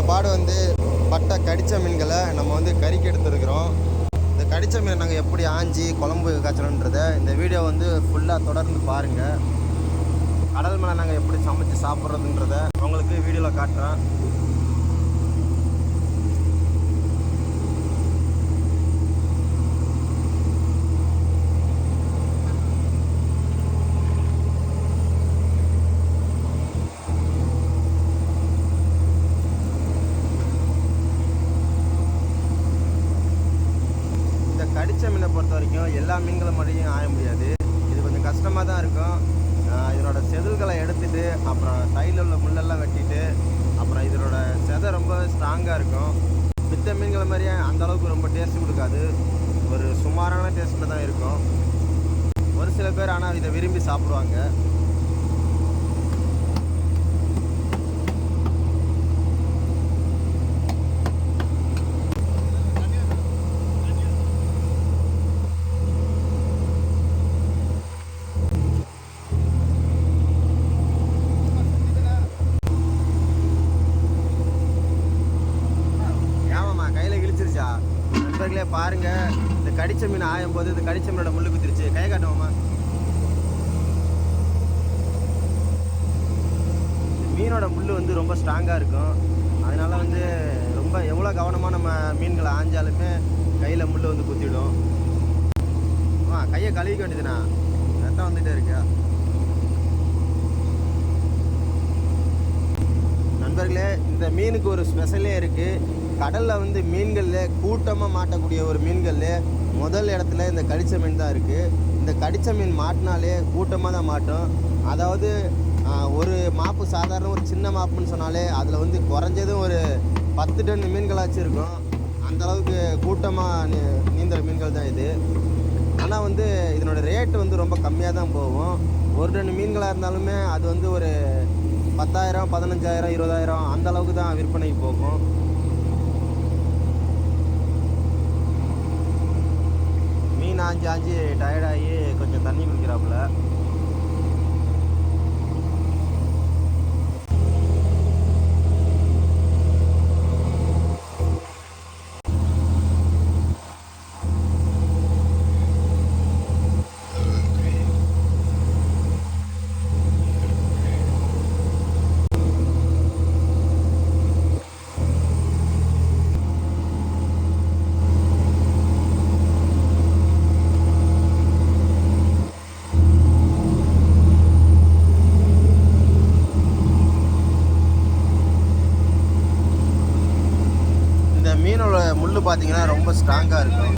பாடு வந்து பட்டை கடித்த மீன்களை நம்ம வந்து கறிக்கு எடுத்துருக்குறோம். இந்த கடித்த மீனை நாங்கள் எப்படி ஆஞ்சி குழம்பு காய்ச்சணுன்றதை இந்த வீடியோ வந்து ஃபுல்லாக தொடர்ந்து பாருங்கள். கடல் மேலே நாங்கள் எப்படி சமைச்சு சாப்பிட்றதுன்றதை உங்களுக்கு வீடியோவில் காட்டுறேன். கடித்த மீனை பொறுத்த வரைக்கும் எல்லா மீன்களும் மாதிரியும் ஆய முடியாது. இது கொஞ்சம் கஷ்டமாக தான் இருக்கும். இதனோட செதில்களை எடுத்துட்டு அப்புறம் சைடில் உள்ள முள்ளெல்லாம் வெட்டிட்டு அப்புறம் இதனோட செதை ரொம்ப ஸ்ட்ராங்காக இருக்கும். மித்த மீன்களை மாதிரியே அந்தளவுக்கு ரொம்ப டேஸ்ட் கொடுக்காது. ஒரு சுமாரான டேஸ்ட்டில் தான் இருக்கும். ஒரு சில பேர் ஆனால் இதை விரும்பி சாப்பிடுவாங்க. நண்பர்களே பாருங்க, இந்த கடிச்ச மீன் ஆயும் போது இந்த கடிச்ச மீனோட முள்ளு குத்திருச்சு. கை காட்டுவோமா? மீனோட முள்ளு வந்து ரொம்ப ஸ்ட்ராங்காக இருக்கும். அதனால வந்து ரொம்ப எவ்வளோ கவனமாக நம்ம மீன்களை ஆஞ்சாலுமே கையில் முள்ளு வந்து குத்திடும். கையை கழுவிக்க வேண்டியதுண்ணா, ரத்தம் வந்துட்டே இருக்கா. நண்பர்களே, இந்த மீனுக்கு ஒரு ஸ்பெஷலே இருக்குது. கடலில் வந்து மீன்களில் கூட்டமாக மாட்டக்கூடிய ஒரு மீன்களில் முதல் இடத்துல இந்த கடிச்ச மீன் தான் இருக்குது. இந்த கடிச்ச மீன் மாட்டினாலே கூட்டமாக தான் மாட்டோம். அதாவது ஒரு மாப்பு சாதாரண ஒரு சின்ன மாப்புன்னு சொன்னாலே அதில் வந்து குறைஞ்சதும் ஒரு 10 டன் மீன்களாச்சும் இருக்கும். அந்தளவுக்கு கூட்டமாக நீந்துற மீன்கள் தான் இது. ஆனால் வந்து இதனோட ரேட்டு வந்து ரொம்ப கம்மியாக தான் போகும். ஒரு டன் மீன்களாக இருந்தாலுமே அது வந்து ஒரு 10,000, 15,000, 20,000 அந்த அளவுக்கு தான் விற்பனைக்கு போகும். மீன் ஆஞ்சி ஆஞ்சி டயர்டாகி கொஞ்சம் தண்ணி குடிக்கிறாப்புல. மீனோட முள்ளு பார்த்தீங்கன்னா ரொம்ப ஸ்ட்ராங்காக இருக்கும்.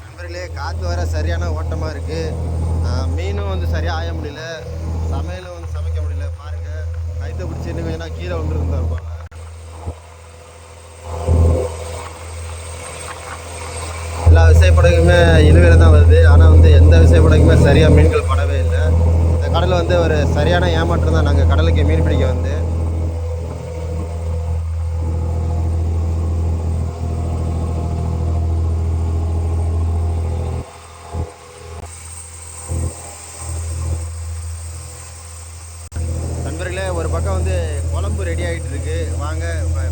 நண்பர்களே, காற்று வர சரியான ஓட்டமாக இருக்குது. மீனும் வந்து சரியாக ஆய முடியல. சமையலும் வந்து சமைக்க முடியல. பாருங்க, கைத்தை பிடிச்சி இன்னும் கொஞ்சம் நான் கீழே வந்துருந்தா இருப்பாங்க. எல்லா விசைப்படகுமே இழுவையில் தான் வருது. ஆனால் வந்து எந்த விசைப்படகுமே சரியாக மீன்கள் படவே இல்லை. இந்த கடலில் வந்து ஒரு சரியான ஏமாற்றம் தான். நாங்கள் கடலுக்கு மீன் பிடிக்க வந்து நண்பர்களே, ஒரு பக்கம் வந்து குழம்பு ரெடி ஆகிட்டு இருக்கு. வாங்க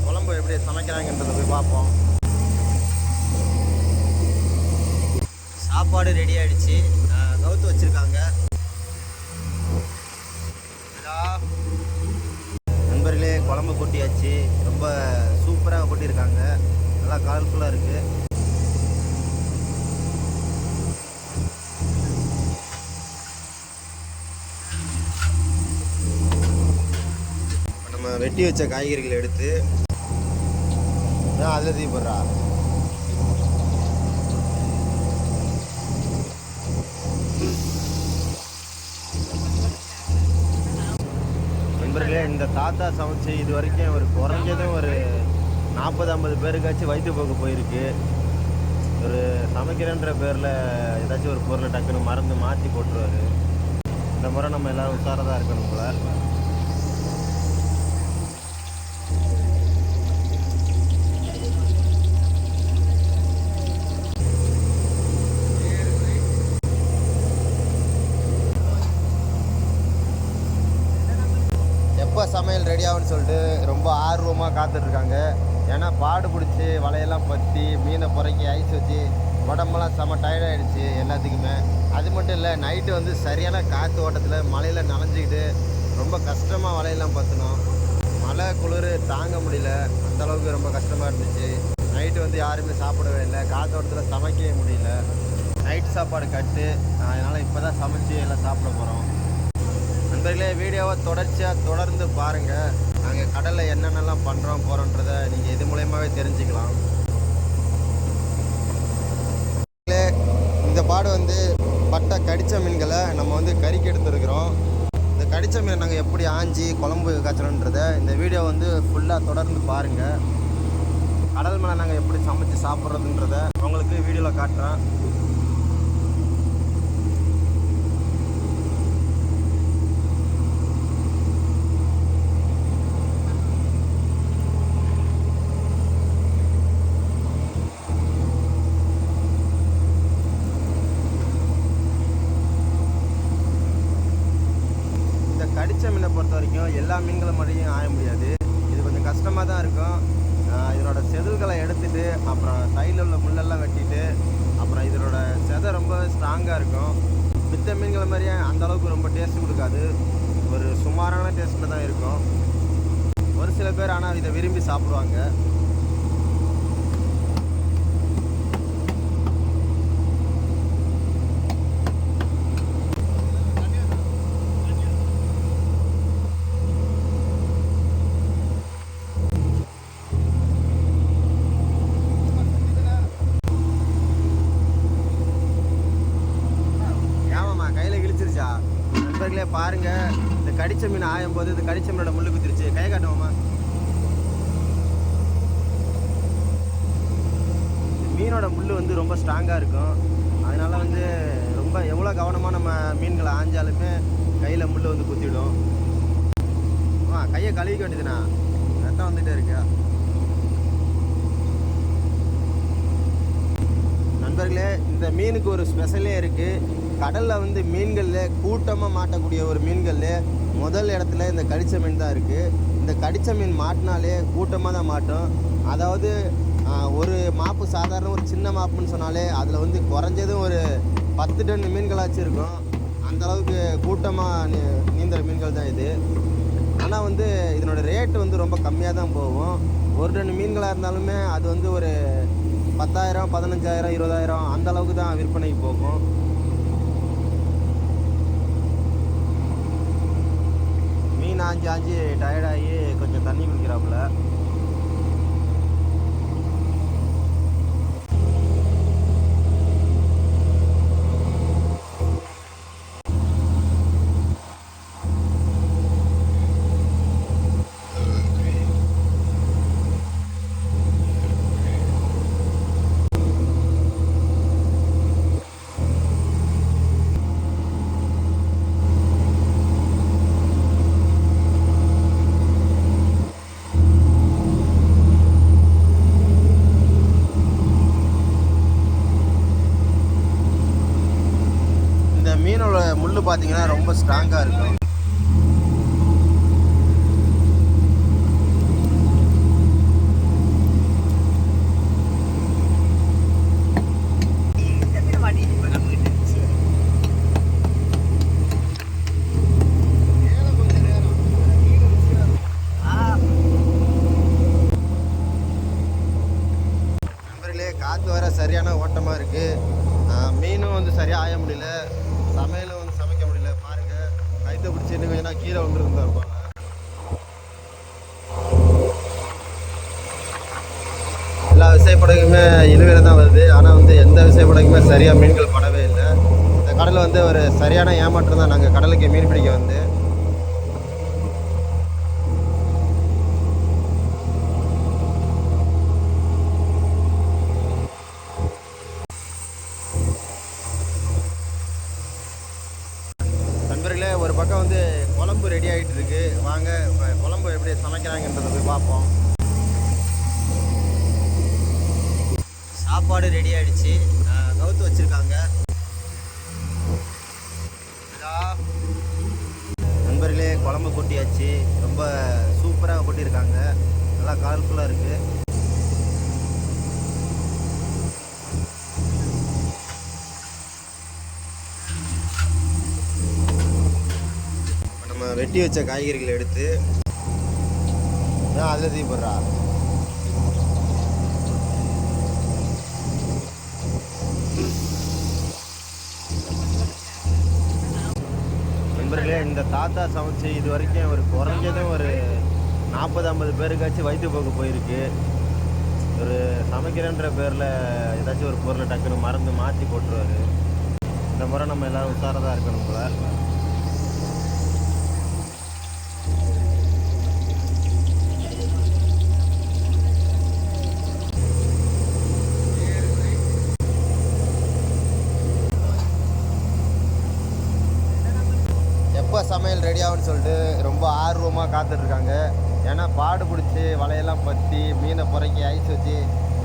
குழம்பு எப்படி சமைக்கிறாங்கன்றதை போய் பார்ப்போம். சாப்பாடு ரெடி ஆகிடுச்சு, கவுத்து வச்சுருக்காங்க. நண்பர்களே, குழம்பு கொட்டியாச்சு. ரொம்ப சூப்பராக கொட்டியிருக்காங்க. நல்லா கலர்ஃபுல்லாக இருக்குது. நம்ம வெட்டி வச்ச காய்கறிகளை எடுத்து அதில் தீ போடுறா. நண்பர்களே, இந்த தாத்தா சமைச்சு இது வரைக்கும் ஒரு குறைஞ்சதும் ஒரு 40-50 பேருக்காச்சும் வயிற்று போக்கு போயிருக்கு. ஒரு சமைக்கிறேன்ற பேரில் ஏதாச்சும் ஒரு பொருளை டக்குன்னு மறந்து மாற்றி போட்டுருவார். இந்த முறை நம்ம எல்லோரும் உஷாராக தான் இருக்கணும் போல. எப்போ சமையல் ரெடி ஆகும்னு சொல்லிட்டு ரொம்ப ஆர்வமாக காத்துட்ருக்காங்க. ஏன்னா பாடு பிடிச்சி வலையெல்லாம் பற்றி மீனை புறக்கி ஐஸ் வச்சு உடம்பெல்லாம் செம்ம டயர்டாகிடுச்சு எல்லாத்துக்குமே. அது மட்டும் இல்லை, நைட்டு வந்து சரியான காற்று ஓட்டத்தில் மழையில் நனைஞ்சிக்கிட்டு ரொம்ப கஷ்டமாக வலையெல்லாம் பற்றணும். மழை குளிர் தாங்க முடியல, அந்தளவுக்கு ரொம்ப கஷ்டமாக இருந்துச்சு. நைட்டு வந்து யாருமே சாப்பிடவே இல்லை, காற்றோட்டத்தில் சமைக்கவே முடியல. நைட்டு சாப்பாடு கட்டு, அதனால் இப்போ தான் சமைச்சு எல்லாம் சாப்பிட போகிறோம். நண்பர்களே, வீடியோவை தொடர்ந்து பாருங்கள். நாங்கள் கடலில் என்னென்னலாம் பண்ணுறோம் போகிறோன்றதை நீங்கள் இது மூலயமாவே தெரிஞ்சுக்கலாம். இந்த பாடு வந்து பட்டை கடித்த மீன்களை நம்ம வந்து கறிக்கு எடுத்துருக்குறோம். இந்த கடித்த மீனை நாங்கள் எப்படி ஆஞ்சி குழம்பு காய்ச்சணுன்றதை இந்த வீடியோ வந்து ஃபுல்லாக தொடர்ந்து பாருங்கள். கடல் மேலே நாங்கள் எப்படி சமைச்சு சாப்பிட்றதுன்றதை உங்களுக்கு வீடியோவில் காட்டுறேன். கடித்த மீனை பொறுத்த வரைக்கும் எல்லா மீன்களை மாதிரியும் ஆய முடியாது. இது கொஞ்சம் கஷ்டமாக தான் இருக்கும். இதனோட செதில்களை எடுத்துகிட்டு அப்புறம் சைடில் உள்ள முள்ளெல்லாம் வெட்டிட்டு அப்புறம் இதனோட செதை ரொம்ப ஸ்ட்ராங்காக இருக்கும். மித்த மீன்களை மாதிரியே அந்தளவுக்கு ரொம்ப டேஸ்ட் கொடுக்காது, ஒரு சுமாரான டேஸ்ட்டில் தான் இருக்கும். ஒரு சில பேர் ஆனால் இதை விரும்பி சாப்பிடுவாங்க. நண்பர்களே பாருங்க, இந்த கடிச்ச மீன் ஆயும் போது இந்த கடிச்ச மீனோட முள்ளு குத்திருச்சு. கை காட்டுவோமா? மீனோட முள்ளு வந்து ரொம்ப ஸ்ட்ராங்காக இருக்கும். அதனால வந்து ரொம்ப எவ்வளோ கவனமாக நம்ம மீன்களை ஆஞ்சாலுமே கையில் முள்ளு வந்து குத்திடும். கையை கழுவிக்க வேண்டியதுண்ணா, ரத்தம் வந்துகிட்டே இருக்கு. நண்பர்களே, இந்த மீனுக்கு ஒரு ஸ்பெஷலே இருக்குது. கடலில் வந்து மீன்களில் கூட்டமாக மாட்டக்கூடிய ஒரு மீன்களில் முதல் இடத்துல இந்த கடிச்ச மீன் தான் இருக்குது. இந்த கடிச்ச மீன் மாட்டினாலே கூட்டமாக தான் மாட்டோம். அதாவது ஒரு மாப்பு சாதாரண ஒரு சின்ன மாப்புன்னு சொன்னாலே அதில் வந்து குறைஞ்சதும் ஒரு 10 டன் மீன்களாச்சும் இருக்கும். அந்தளவுக்கு கூட்டமாக நீந்துற மீன்கள் தான் இது. ஆனால் வந்து இதனோட ரேட்டு வந்து ரொம்ப கம்மியாக தான் போகும். ஒரு டன் மீன்களாக இருந்தாலுமே அது வந்து ஒரு 10,000, 15,000, 20,000 அந்த அளவுக்கு தான் விற்பனைக்கு போகும். மீன் ஆஞ்சி ஆஞ்சி டயர்டாகி கொஞ்சம் தண்ணி குடிக்கிறாப்புல. மீனோட முள் பார்த்தீங்கன்னா ரொம்ப ஸ்ட்ராங்காக இருக்கும். நண்பர்களே, காற்று வர சரியான ஓட்டமாக இருக்குது. மீனும் வந்து சரியாக ஆய முடியல, சமையலும் வந்து சமைக்க முடியல. பாருங்க, கைத்தை பிடிச்சி இன்னும் கொஞ்சம் கீழே வந்துருந்தா இருப்பாங்க. எல்லா விசைப்படகுமே இழுவையில் தான் வருது. ஆனால் வந்து எந்த விசைப்படகுமே சரியாக மீன்கள் படவே இல்லை. இந்த கடலில் வந்து ஒரு சரியான ஏமாற்றம் தான். நாங்கள் கடலுக்கு மீன் பிடிக்க வந்து நண்பர்களே, ஒரு பக்கம் வந்து குழம்பு ரெடி ஆகிட்டு இருக்கு. வாங்க இப்போ குழம்பு எப்படி சமைக்கிறாங்கன்றதை போய் பார்ப்போம். சாப்பாடு ரெடி ஆகிடுச்சு, கவுத்து வச்சுருக்காங்க. நண்பர்களே, குழம்பு கொட்டியாச்சு. ரொம்ப சூப்பராக கொட்டியிருக்காங்க. நல்லா கலர்ஃபுல்லாக இருக்குது. நம்ம வெட்டி வச்ச காய்கறிகளை எடுத்து அதில் தீ போடுறா. நண்பர்களே, இந்த தாத்தா சமைச்சு இது வரைக்கும் ஒரு குறைஞ்சதும் ஒரு 40-50 பேருக்காச்சும் வயிற்றுப்போக்கு போயிருக்கு. ஒரு சமைக்கிறேன்ற பேரில் ஏதாச்சும் ஒரு பொருளை டக்குன்னு மறந்து மாற்றி போட்டுருவார். இந்த முறை நம்ம எல்லோரும் உஷாராக இருக்கணும் போல. எப்போ சமையல் ரெடி ஆகும்னு சொல்லிட்டு ரொம்ப ஆர்வமாக காத்துட்ருக்காங்க. ஏன்னா பாடு பிடிச்சி வலையெல்லாம் பற்றி மீனை புறக்கி ஐஸ் வச்சு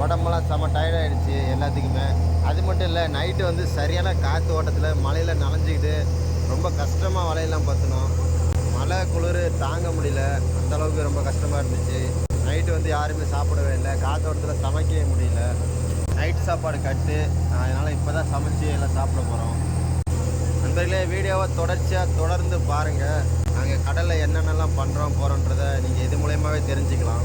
உடம்பெல்லாம் செம்ம டயர்டாகிடுச்சு எல்லாத்துக்குமே. அது மட்டும் இல்லை, நைட்டு வந்து சரியான காற்று ஓட்டத்தில் மழையில் நனைஞ்சிக்கிட்டு ரொம்ப கஷ்டமாக வலையெல்லாம் பற்றினோம். மழை குளிர் தாங்க முடியல, அந்தளவுக்கு ரொம்ப கஷ்டமாக இருந்துச்சு. நைட்டு வந்து யாருமே சாப்பிடவே இல்லை, காற்று ஓட்டத்தில் சமைக்கவே முடியல. நைட்டு சாப்பாடு கட்டு, அதனால் இப்போ தான் சமைச்சு எல்லாம் சாப்பிட போகிறோம். நண்பர்களே, வீடியோவை தொடர்ந்து பாருங்கள். நாங்கள் கடலில் என்னென்னலாம் பண்ணுறோம் போகிறோன்றதை நீங்கள் இது மூலயமாவே தெரிஞ்சுக்கலாம்.